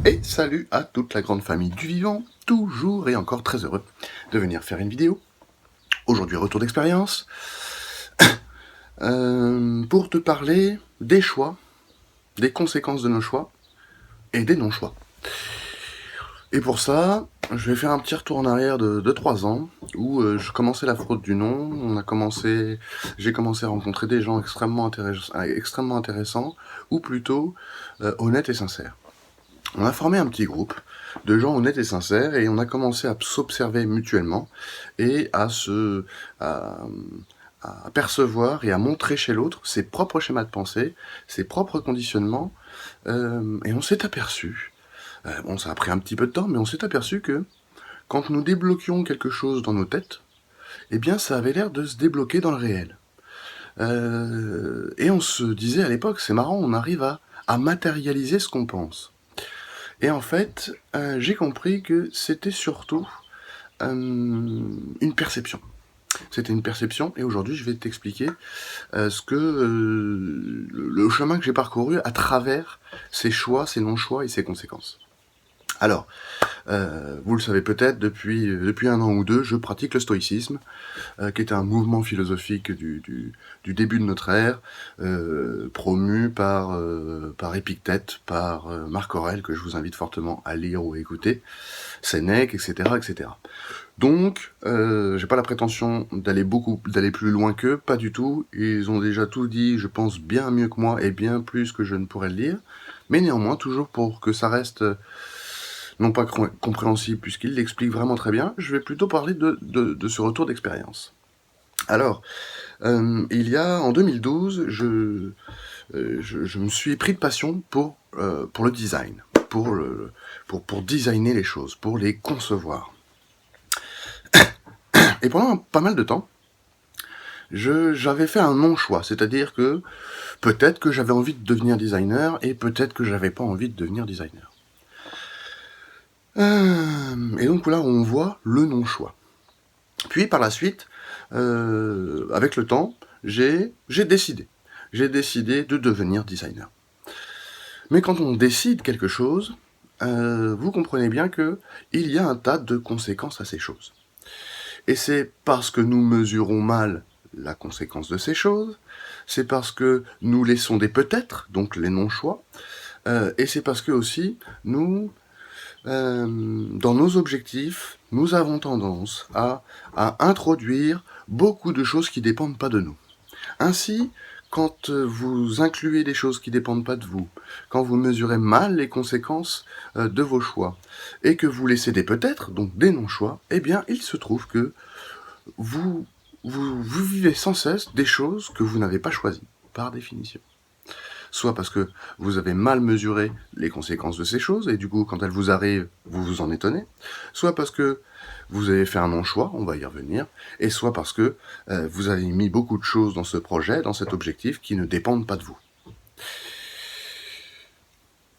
Et salut à toute la grande famille du vivant, toujours et encore très heureux de venir faire une vidéo. Aujourd'hui, retour d'expérience, pour te parler des choix, des conséquences de nos choix et des non-choix. Et pour ça, je vais faire un petit retour en arrière de 3 ans, où je commençais la fraude du nom, j'ai commencé à rencontrer des gens extrêmement intéressants, ou plutôt honnêtes et sincères. On a formé un petit groupe de gens honnêtes et sincères et on a commencé à s'observer mutuellement et à percevoir et à montrer chez l'autre ses propres schémas de pensée, ses propres conditionnements, et on s'est aperçu, bon ça a pris un petit peu de temps, mais on s'est aperçu que quand nous débloquions quelque chose dans nos têtes, eh bien ça avait l'air de se débloquer dans le réel. Et on se disait à l'époque, c'est marrant, on arrive à matérialiser ce qu'on pense. Et en fait, j'ai compris que c'était surtout une perception. C'était une perception, et aujourd'hui je vais t'expliquer le chemin que j'ai parcouru à travers ces choix, ces non-choix et ces conséquences. Alors, vous le savez peut-être, depuis 1 an ou 2, je pratique le stoïcisme, qui est un mouvement philosophique du début de notre ère, promu par Épictète, par Marc Aurèle, que je vous invite fortement à lire ou à écouter, Sénèque, etc., etc. Donc, j'ai pas la prétention d'aller plus loin qu'eux, pas du tout. Ils ont déjà tout dit, je pense, bien mieux que moi et bien plus que je ne pourrais le lire. Mais néanmoins, toujours pour que ça reste non pas compréhensible, puisqu'il l'explique vraiment très bien, je vais plutôt parler de ce retour d'expérience. Alors, en 2012, je me suis pris de passion pour le design, pour designer les choses, pour les concevoir. Et pendant pas mal de temps, j'avais fait un non-choix, c'est-à-dire que peut-être que j'avais envie de devenir designer et peut-être que j'avais pas envie de devenir designer. Et donc là, on voit le non-choix. Puis par la suite, avec le temps, j'ai décidé de devenir designer. Mais quand on décide quelque chose, vous comprenez bien que il y a un tas de conséquences à ces choses. Et c'est parce que nous mesurons mal la conséquence de ces choses, c'est parce que nous laissons des peut-être, donc les non-choix, et c'est parce que aussi nous, dans nos objectifs, nous avons tendance à introduire beaucoup de choses qui ne dépendent pas de nous. Ainsi, quand vous incluez des choses qui ne dépendent pas de vous, quand vous mesurez mal les conséquences de vos choix, et que vous laissez des peut-être, donc des non-choix, eh bien, il se trouve que vous vivez sans cesse des choses que vous n'avez pas choisies, par définition. Soit parce que vous avez mal mesuré les conséquences de ces choses, et du coup, quand elles vous arrivent, vous vous en étonnez, soit parce que vous avez fait un non-choix, on va y revenir, et soit parce que vous avez mis beaucoup de choses dans ce projet, dans cet objectif, qui ne dépendent pas de vous.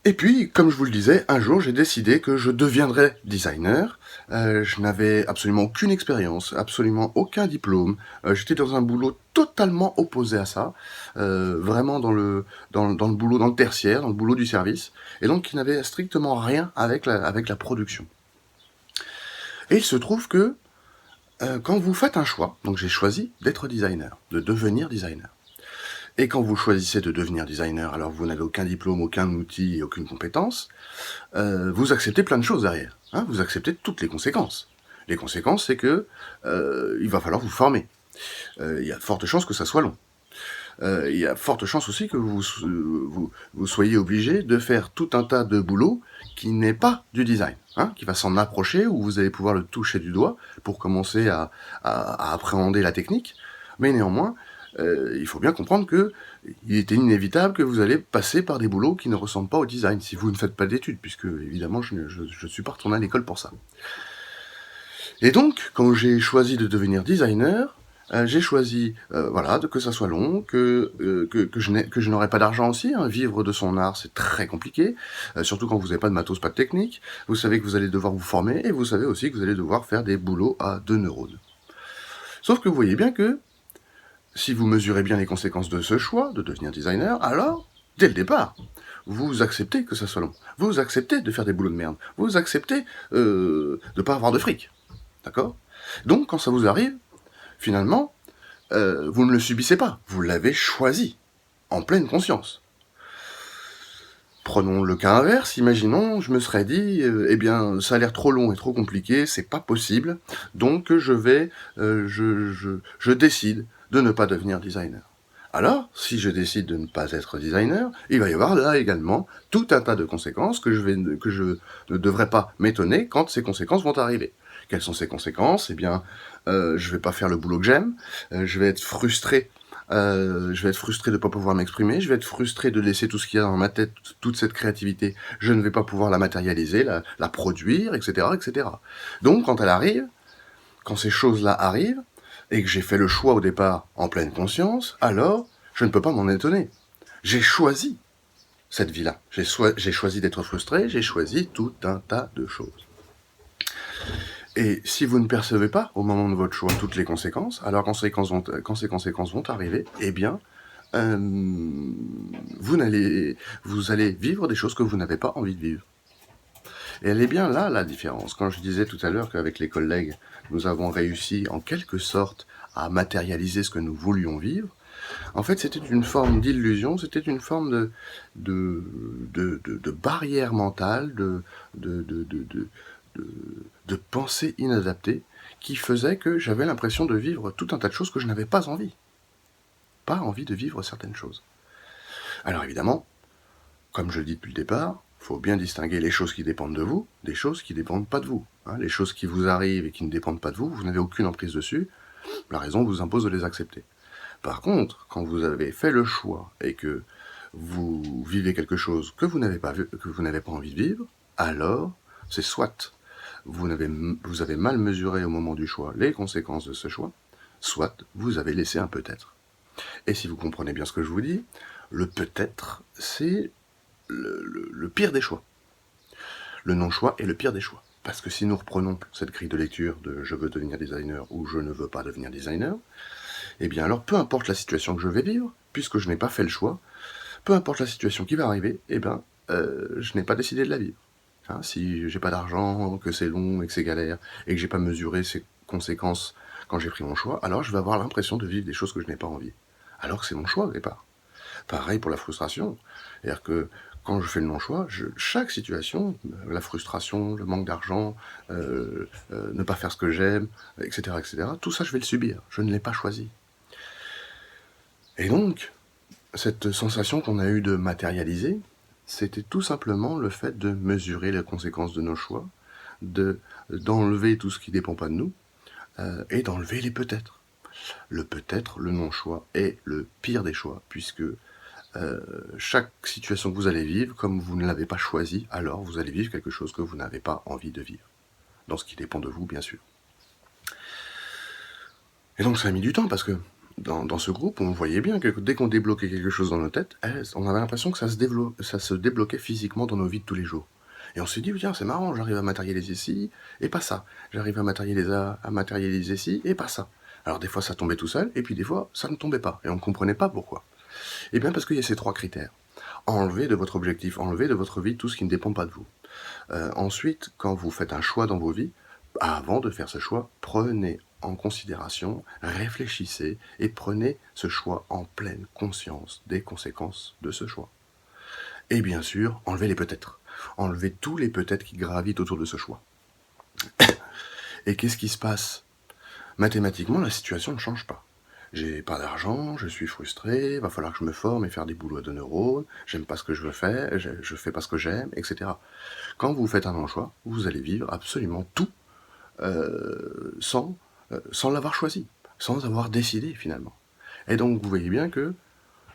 Et puis, comme je vous le disais, un jour j'ai décidé que je deviendrais designer. Je n'avais absolument aucune expérience, absolument aucun diplôme. J'étais dans un boulot totalement opposé à ça, vraiment dans le boulot, dans le tertiaire, dans le boulot du service, et donc qui n'avait strictement rien avec la production. Et il se trouve que quand vous faites un choix, donc j'ai choisi d'être designer, de devenir designer. Et quand vous choisissez de devenir designer, alors vous n'avez aucun diplôme, aucun outil et aucune compétence, vous acceptez plein de choses derrière. Hein, vous acceptez toutes les conséquences. Les conséquences, c'est que il va falloir vous former. Il y a de fortes chances que ça soit long. Il y a de fortes chances aussi que vous soyez obligé de faire tout un tas de boulot qui n'est pas du design, hein, qui va s'en approcher, où vous allez pouvoir le toucher du doigt pour commencer à appréhender la technique. Mais néanmoins, il faut bien comprendre que il était inévitable que vous allez passer par des boulots qui ne ressemblent pas au design, si vous ne faites pas d'études, puisque évidemment je ne suis pas retourné à l'école pour ça. Et donc, quand j'ai choisi de devenir designer, j'ai choisi, voilà, que ça soit long, que je n'aurais pas d'argent aussi, hein. Vivre de son art, c'est très compliqué, surtout quand vous n'avez pas de matos, pas de technique. Vous savez que vous allez devoir vous former, et vous savez aussi que vous allez devoir faire des boulots à 2 neurones. Sauf que vous voyez bien que, si vous mesurez bien les conséquences de ce choix, de devenir designer, alors, dès le départ, vous acceptez que ça soit long. Vous acceptez de faire des boulots de merde. Vous acceptez de ne pas avoir de fric. D'accord? Donc, quand ça vous arrive, finalement, vous ne le subissez pas. Vous l'avez choisi, en pleine conscience. Prenons le cas inverse, imaginons, je me serais dit, eh bien, ça a l'air trop long et trop compliqué, c'est pas possible, donc je décide de ne pas devenir designer. Alors, si je décide de ne pas être designer, il va y avoir là également tout un tas de conséquences que je ne devrais pas m'étonner quand ces conséquences vont arriver. Quelles sont ces conséquences? Eh bien, je vais pas faire le boulot que j'aime, je vais être frustré de ne pas pouvoir m'exprimer, je vais être frustré de laisser tout ce qu'il y a dans ma tête, toute cette créativité, je ne vais pas pouvoir la matérialiser, la produire, etc., etc. Donc, quand ces choses-là arrivent, et que j'ai fait le choix au départ en pleine conscience, alors je ne peux pas m'en étonner. J'ai choisi cette vie-là. J'ai choisi d'être frustré, j'ai choisi tout un tas de choses. Et si vous ne percevez pas au moment de votre choix toutes les conséquences, alors quand ces conséquences vont arriver, eh bien, vous allez vivre des choses que vous n'avez pas envie de vivre. Et elle est bien là, la différence. Quand je disais tout à l'heure qu'avec les collègues, nous avons réussi en quelque sorte à matérialiser ce que nous voulions vivre, en fait, c'était une forme d'illusion, c'était une forme de barrière mentale, de pensée inadaptée, qui faisait que j'avais l'impression de vivre tout un tas de choses que je n'avais pas envie. Pas envie de vivre certaines choses. Alors évidemment, comme je le dis depuis le départ, il faut bien distinguer les choses qui dépendent de vous, des choses qui ne dépendent pas de vous. Les choses qui vous arrivent et qui ne dépendent pas de vous, vous n'avez aucune emprise dessus, la raison vous impose de les accepter. Par contre, quand vous avez fait le choix et que vous vivez quelque chose que vous n'avez pas envie de vivre, alors c'est soit vous avez mal mesuré au moment du choix les conséquences de ce choix, soit vous avez laissé un peut-être. Et si vous comprenez bien ce que je vous dis, le peut-être, c'est le pire des choix. Le non-choix est le pire des choix. Parce que si nous reprenons cette grille de lecture de je veux devenir designer ou je ne veux pas devenir designer, eh bien alors peu importe la situation que je vais vivre, puisque je n'ai pas fait le choix, peu importe la situation qui va arriver, eh bien je n'ai pas décidé de la vivre. Si j'ai pas d'argent, que c'est long et que c'est galère, et que j'ai pas mesuré ces conséquences quand j'ai pris mon choix, alors je vais avoir l'impression de vivre des choses que je n'ai pas envie. Alors que c'est mon choix au départ. Pareil pour la frustration. C'est-à-dire que quand je fais le non-choix, chaque situation, la frustration, le manque d'argent, ne pas faire ce que j'aime, etc., etc., tout ça je vais le subir. Je ne l'ai pas choisi. Et donc, cette sensation qu'on a eue de matérialiser, c'était tout simplement le fait de mesurer les conséquences de nos choix, d'enlever tout ce qui ne dépend pas de nous, et d'enlever les peut-être. Le peut-être, le non-choix, est le pire des choix, puisque chaque situation que vous allez vivre, comme vous ne l'avez pas choisi, alors vous allez vivre quelque chose que vous n'avez pas envie de vivre. Dans ce qui dépend de vous, bien sûr. Et donc ça a mis du temps, parce que dans ce groupe, on voyait bien que dès qu'on débloquait quelque chose dans nos têtes, on avait l'impression que ça se débloquait physiquement dans nos vies de tous les jours. Et on s'est dit, tiens, c'est marrant, j'arrive à matérialiser ci, et pas ça. J'arrive à matérialiser ci, et pas ça. Alors des fois, ça tombait tout seul, et puis des fois, ça ne tombait pas. Et on ne comprenait pas pourquoi. Eh bien, parce qu'il y a ces trois critères. Enlevez de votre objectif, enlevez de votre vie tout ce qui ne dépend pas de vous. Ensuite, quand vous faites un choix dans vos vies, avant de faire ce choix, prenez en considération, réfléchissez et prenez ce choix en pleine conscience des conséquences de ce choix. Et bien sûr, enlevez les peut-être. Enlevez tous les peut-être qui gravitent autour de ce choix. Et qu'est-ce qui se passe? Mathématiquement, la situation ne change pas. J'ai pas d'argent, je suis frustré, va falloir que je me forme et faire des boulots de neurones, j'aime pas ce que je veux faire, je fais pas ce que j'aime, etc. Quand vous faites un non-choix, vous allez vivre absolument tout sans l'avoir choisi, sans avoir décidé finalement. Et donc vous voyez bien que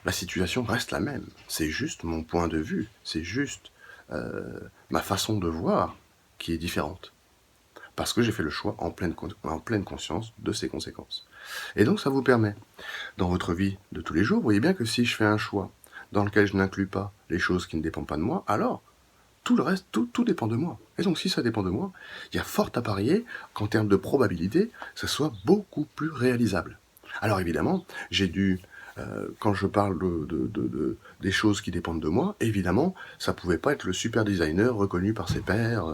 la situation reste la même. C'est juste mon point de vue, c'est juste ma façon de voir qui est différente. Parce que j'ai fait le choix en pleine conscience de ses conséquences. Et donc ça vous permet, dans votre vie de tous les jours, vous voyez bien que si je fais un choix dans lequel je n'inclus pas les choses qui ne dépendent pas de moi, alors tout le reste, tout dépend de moi. Et donc si ça dépend de moi, il y a fort à parier qu'en termes de probabilité, ça soit beaucoup plus réalisable. Alors évidemment, j'ai dû Quand je parle des choses qui dépendent de moi, évidemment, ça pouvait pas être le super designer reconnu par ses pairs,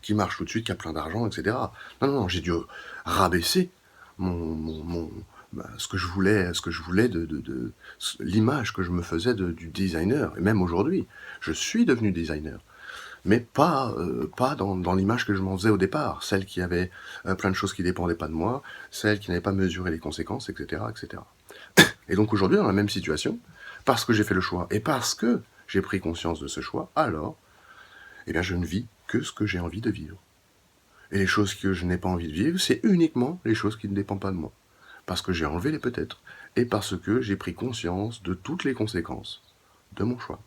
qui marche tout de suite, qui a plein d'argent, et cetera. Non, non, non, j'ai dû rabaisser ce que je voulais l'image que je me faisais du designer. Et même aujourd'hui, je suis devenu designer. Mais pas dans l'image que je m'en faisais au départ, celle qui avait plein de choses qui dépendaient pas de moi, celle qui n'avait pas mesuré les conséquences, etc., etc. Et donc aujourd'hui, dans la même situation, parce que j'ai fait le choix et parce que j'ai pris conscience de ce choix, alors, eh bien, je ne vis que ce que j'ai envie de vivre. Et les choses que je n'ai pas envie de vivre, c'est uniquement les choses qui ne dépendent pas de moi. Parce que j'ai enlevé les peut-être, et parce que j'ai pris conscience de toutes les conséquences de mon choix.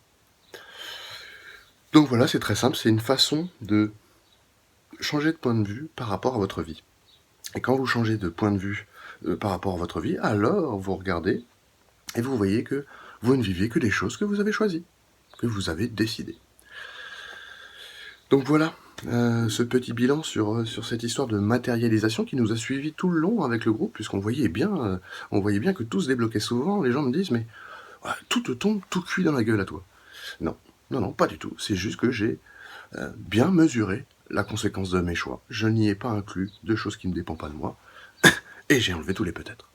Donc voilà, c'est très simple, c'est une façon de changer de point de vue par rapport à votre vie. Et quand vous changez de point de vue par rapport à votre vie, alors vous regardez et vous voyez que vous ne viviez que des choses que vous avez choisies, que vous avez décidées. Donc voilà, ce petit bilan sur cette histoire de matérialisation qui nous a suivis tout le long avec le groupe, puisqu'on voyait bien que tout se débloquait souvent. Les gens me disent, mais ouais, tout te tombe tout cuit dans la gueule à toi. Non, non, non, pas du tout. C'est juste que j'ai bien mesuré la conséquence de mes choix. Je n'y ai pas inclus de choses qui ne dépendent pas de moi, et j'ai enlevé tous les peut-être.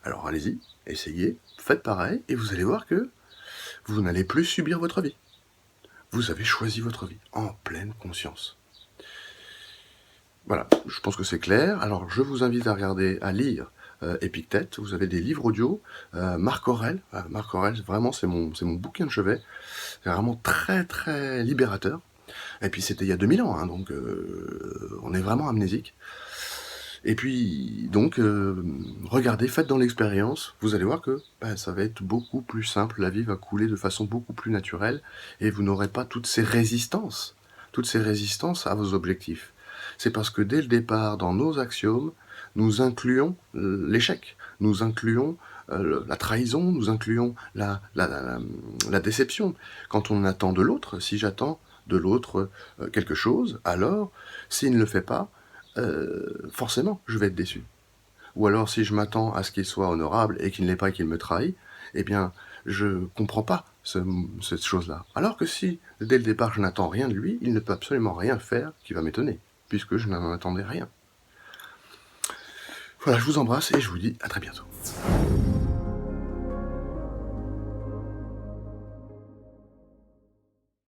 Alors allez-y, essayez, faites pareil, et vous allez voir que vous n'allez plus subir votre vie. Vous avez choisi votre vie, en pleine conscience. Voilà, je pense que c'est clair. Alors je vous invite à lire Épictète. Vous avez des livres audio. Marc Aurèle, vraiment c'est mon bouquin de chevet. C'est vraiment très très libérateur. Et puis c'était il y a 2000 ans, hein, donc on est vraiment amnésique. Et puis, donc, regardez, faites dans l'expérience, vous allez voir que ça va être beaucoup plus simple, la vie va couler de façon beaucoup plus naturelle, et vous n'aurez pas toutes ces résistances à vos objectifs. C'est parce que dès le départ, dans nos axiomes, nous incluons l'échec, nous incluons la trahison, nous incluons la déception. Quand on attend de l'autre, si j'attends de l'autre quelque chose, alors, s'il ne le fait pas, forcément, je vais être déçu. Ou alors, si je m'attends à ce qu'il soit honorable et qu'il ne l'est pas et qu'il me trahit, eh bien, je comprends pas cette chose-là. Alors que si, dès le départ, je n'attends rien de lui, il ne peut absolument rien faire qui va m'étonner, puisque je n'en attendais rien. Voilà, je vous embrasse et je vous dis à très bientôt.